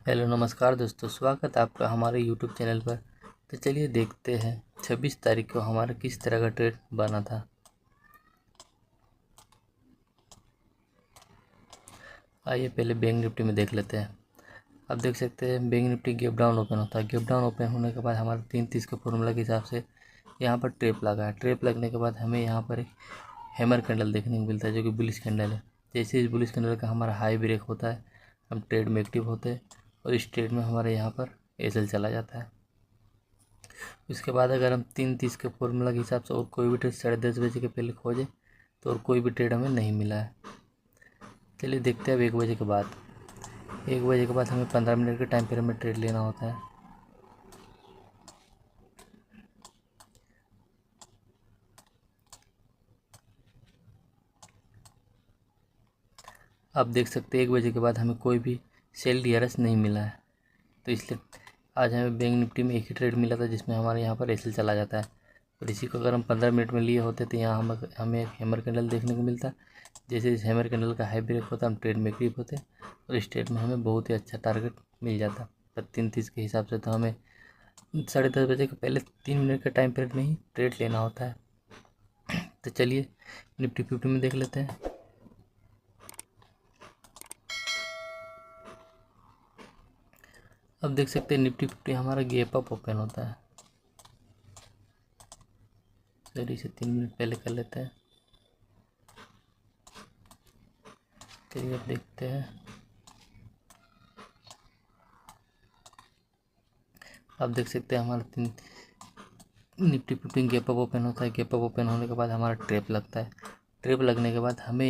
Hello नमस्कार दोस्तों, स्वागत है आपका हमारे यूट्यूब चैनल पर। तो चलिए देखते हैं 26 तारीख को हमारा किस तरह का ट्रेड बना था। आइए पहले बैंक निफ्टी में देख लेते हैं। अब देख सकते हैं bank Nifty gap down open होता है। गैप डाउन ओपन होने के बाद हमारा 330 के फॉर्मूला के हिसाब से यहाँ पर ट्रेप लगा है। ट्रेप लगने के बाद हमें यहाँ पर एक हैमर कैंडल देखने को मिलता है जो कि बुलिश कैंडल है। जैसे इस बुलिश कैंडल का हमारा हाई ब्रेक होता है, हम ट्रेड में एक्टिव होते हैं और इस ट्रेड में हमारे यहाँ पर एसएल चला जाता है। उसके बाद अगर हम 330 के फॉर्मूला के हिसाब से और कोई भी ट्रेड 10:30 के पहले खोजे तो और कोई भी ट्रेड हमें नहीं मिला है। चलिए देखते हैं अब 1 बजे के बाद। 1 बजे के बाद हमें 15 मिनट के टाइम पीरियड में ट्रेड लेना होता है। आप देख सकते हैं 1 बजे के बाद हमें कोई भी सेल डीआरएस नहीं मिला है, तो इसलिए आज हमें बैंक निफ्टी में एक ही ट्रेड मिला था जिसमें हमारे यहाँ पर एसएल चला जाता है। और इसी को अगर हम 15 मिनट में लिए होते तो यहाँ हमें एक हैमर कैंडल देखने को मिलता। जैसे इस हैमर कैंडल का हाई ब्रेक होता हम ट्रेड में एक्टिव होते और इस ट्रेड में हमें बहुत ही अच्छा टारगेट मिल जाता। पर 330 के हिसाब से तो हमें 10:30 के पहले 3 मिनट का टाइम पीरियड में ही ट्रेड लेना होता है। तो चलिए निफ्टी 50 में देख लेते हैं। अब देख सकते हैं निफ्टी 50 हमारा गैप अप ओपन होता है। चलिए इसे 3 मिनट पहले कर लेते हैं। चलिए अब देखते हैं। आप देख सकते हैं हमारा निफ्टी 50 गैप अप ओपन होता है। गैप अप ओपन होने के बाद हमारा ट्रैप लगता है। ट्रैप लगने के बाद हमें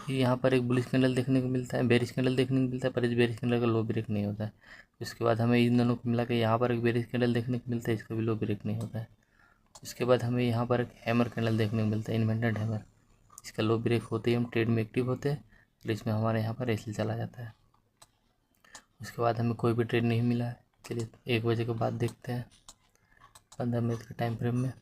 यहाँ पर एक बुलिश कैंडल देखने को मिलता है, बेरिश कैंडल देखने को मिलता है, पर इस बेरिश कैंडल का लो ब्रेक नहीं होता है। उसके बाद हमें इन दोनों को मिला के यहाँ पर एक बेरिश कैंडल देखने को मिलता है, इसका भी लो ब्रेक नहीं होता है। इसके बाद हमें यहाँ पर एक हैमर कैंडल देखने को मिलता है, इन्वर्टेड हैमर। इसका लो ब्रेक होते ही हम ट्रेड में एक्टिव होते हैं और इसमें हमारे यहाँ पर एसएल चला जाता है। उसके बाद हमें कोई भी ट्रेड नहीं मिला है। चलिए 1 बजे के बाद देखते हैं 15 मिनट के टाइम फ्रेम में।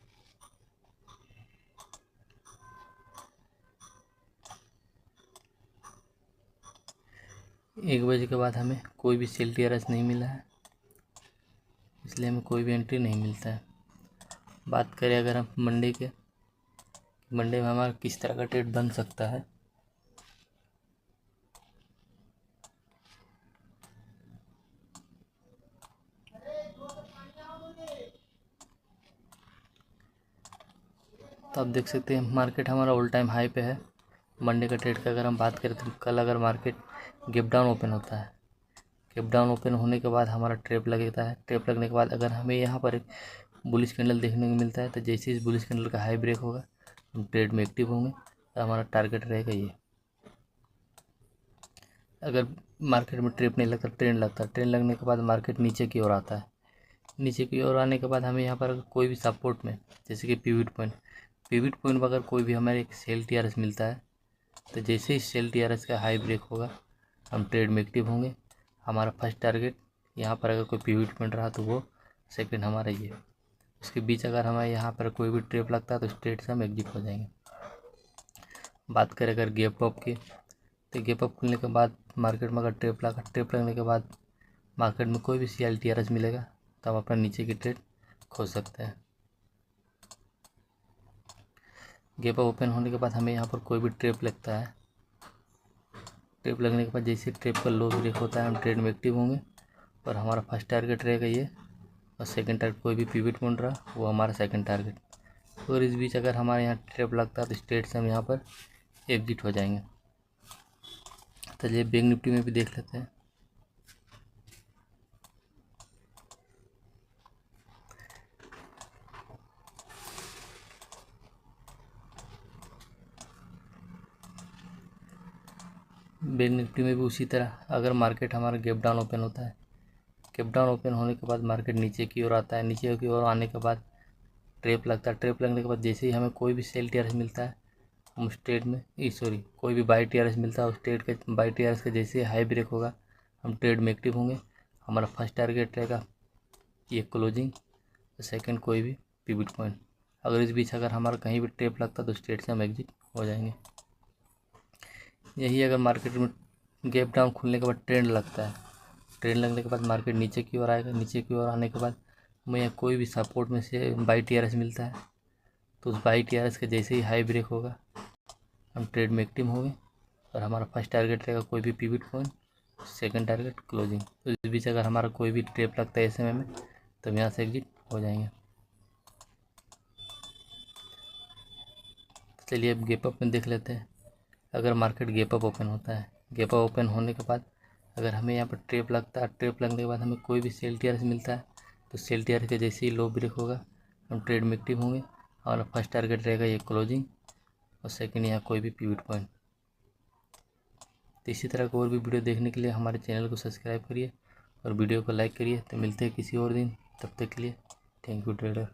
एक बजे के बाद हमें कोई भी सेल टीआरएस नहीं मिला है, इसलिए हमें कोई भी एंट्री नहीं मिलता है। बात करें अगर हम मंडे में हमारा किस तरह का ट्रेड बन सकता है। तो आप देख सकते हैं मार्केट हमारा ऑल टाइम हाई पे है। मंडे का ट्रेड का अगर हम बात करें तो कल अगर मार्केट गैप डाउन ओपन होता है, गैप डाउन ओपन होने के बाद हमारा ट्रेप लगता है। ट्रेप लगने के बाद अगर हमें यहाँ पर एक बुलिश कैंडल देखने को मिलता है तो जैसे इस बुलिश कैंडल का हाई ब्रेक होगा हम ट्रेड में एक्टिव होंगे तो हमारा टारगेट रहेगा ये। अगर मार्केट में ट्रेप नहीं लगता, ट्रेंड लगता है, ट्रेंड लगने के बाद मार्केट नीचे की ओर आता है। नीचे की ओर आने के बाद हमें यहाँ पर कोई भी सपोर्ट में, जैसे कि पिवट पॉइंट पर अगर कोई भी हमारे एक सेल टीआरएस मिलता है तो जैसे ही सेल टीआरएस का हाई ब्रेक होगा हम ट्रेड में एक्टिव होंगे। हमारा फर्स्ट टारगेट यहाँ पर अगर कोई पिवट पॉइंट रहा तो वो सेकंड हमारा ये। उसके बीच अगर हमें यहाँ पर कोई भी ट्रेप लगता है तो स्ट्रेट से हम एग्जिट हो जाएंगे। बात करें अगर गैप अप की, तो गैप अप खुलने के बाद मार्केट में अगर ट्रेप लगा, ट्रेप लगने के बाद मार्केट में कोई भी CL TRS मिलेगा तो हम अपना नीचे की ट्रेड खोल सकते हैं। गैप अप ओपन होने के बाद हमें यहाँ पर कोई भी ट्रेप लगता है, ट्रेप लगने के बाद जैसे ट्रेप का लो ब्रेक होता है हम ट्रेड में एक्टिव होंगे और हमारा फर्स्ट टारगेट रहेगा ये और सेकंड टारगेट कोई भी पिवट पॉइंट रहा वो हमारा सेकंड टारगेट। और इस बीच अगर हमारे यहाँ ट्रेप लगता है तो स्ट्रेट से हम यहाँ पर एग्जिट हो जाएंगे। तो चलिए बैंक निफ्टी में भी देख लेते हैं। बैंक निफ्टी में भी उसी तरह अगर मार्केट हमारा गैप डाउन ओपन होता है, गैप डाउन ओपन होने के बाद मार्केट नीचे की ओर आता है, नीचे की ओर आने के बाद ट्रेप लगता है। ट्रेप लगने के बाद जैसे ही हमें कोई भी सेल टीआरएस मिलता है हम उस ट्रेड में कोई भी बाई टीआरएस मिलता है उस ट्रेड के बाई टीआरएस का जैसे हाई ब्रेक होगा हम ट्रेड में एक्टिव होंगे। हमारा फर्स्ट टारगेट रहेगा ये क्लोजिंग, सेकंड कोई भी पिवट पॉइंट। अगर इस बीच अगर हमारा कहीं भी ट्रेप लगता है तो स्ट्रेट से हम एग्जिट हो जाएंगे। यही अगर मार्केट में गैप डाउन खुलने के बाद ट्रेंड लगता है ट्रेंड लगने के बाद मार्केट नीचे की ओर आएगा। नीचे की ओर आने के बाद हमें यहाँ कोई भी सपोर्ट में से बाई TRS मिलता है, तो उस बाई TRS के जैसे ही हाई ब्रेक होगा हम ट्रेड में एक्टिव होंगे और हमारा फर्स्ट टारगेट रहेगा कोई भी pivot point, second target closing. तो इस बीच अगर हमारा कोई भी ट्रेप लगता है ऐसे में तो हम यहाँ से एग्जिट हो जाएंगे। चलिए अब गैप अप में देख लेते हैं। अगर मार्केट गैप अप ओपन होता है, गैप अप ओपन होने के बाद अगर हमें यहाँ पर ट्रेप लगता है, ट्रेप लगने के बाद हमें कोई भी सेल TRS मिलता है, तो सेल TRS के जैसे ही लो ब्रेक होगा हम ट्रेड में एक्टिव होंगे और फर्स्ट टारगेट रहेगा ये क्लोजिंग और सेकंड यहाँ कोई भी पिवट पॉइंट। तो इसी तरह का और भी वीडियो देखने के लिए हमारे चैनल को सब्सक्राइब करिए और वीडियो को लाइक करिए। तो मिलते हैं किसी और दिन, तब तक के लिए थैंक यू ट्रेडर।